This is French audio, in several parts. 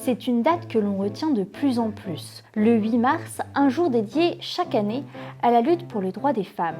C'est une date que l'on retient de plus en plus. Le 8 mars, un jour dédié chaque année à la lutte pour les droits des femmes.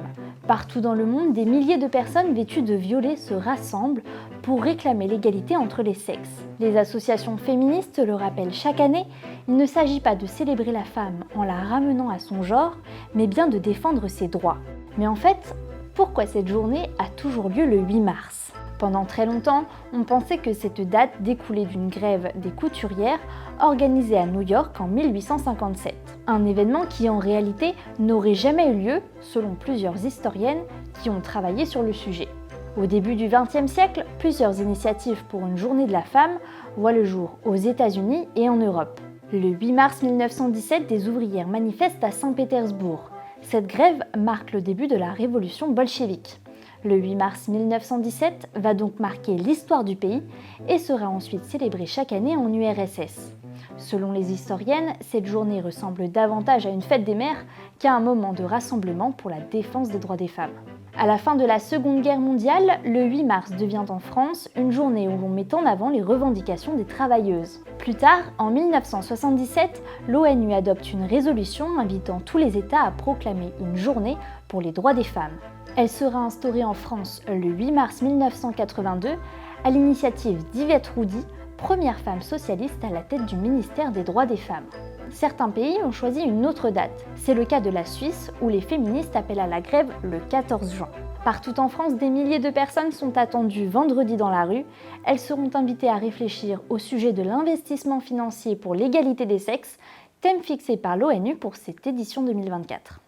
Partout dans le monde, des milliers de personnes vêtues de violet se rassemblent pour réclamer l'égalité entre les sexes. Les associations féministes le rappellent chaque année, il ne s'agit pas de célébrer la femme en la ramenant à son genre, mais bien de défendre ses droits. Mais en fait, pourquoi cette journée a toujours lieu le 8 mars ? Pendant très longtemps, on pensait que cette date découlait d'une grève des couturières organisée à New York en 1857. Un événement qui en réalité n'aurait jamais eu lieu, selon plusieurs historiennes qui ont travaillé sur le sujet. Au début du XXe siècle, plusieurs initiatives pour une journée de la femme voient le jour aux États-Unis et en Europe. Le 8 mars 1917, des ouvrières manifestent à Saint-Pétersbourg. Cette grève marque le début de la révolution bolchevique. Le 8 mars 1917 va donc marquer l'histoire du pays et sera ensuite célébré chaque année en URSS. Selon les historiennes, cette journée ressemble davantage à une fête des mères qu'à un moment de rassemblement pour la défense des droits des femmes. À la fin de la Seconde Guerre mondiale, le 8 mars devient en France une journée où l'on met en avant les revendications des travailleuses. Plus tard, en 1977, l'ONU adopte une résolution invitant tous les États à proclamer une journée pour les droits des femmes. Elle sera instaurée en France le 8 mars 1982 à l'initiative d'Yvette Roudy, première femme socialiste à la tête du ministère des droits des femmes. Certains pays ont choisi une autre date. C'est le cas de la Suisse où les féministes appellent à la grève le 14 juin. Partout en France, des milliers de personnes sont attendues vendredi dans la rue. Elles seront invitées à réfléchir au sujet de l'investissement financier pour l'égalité des sexes, thème fixé par l'ONU pour cette édition 2024.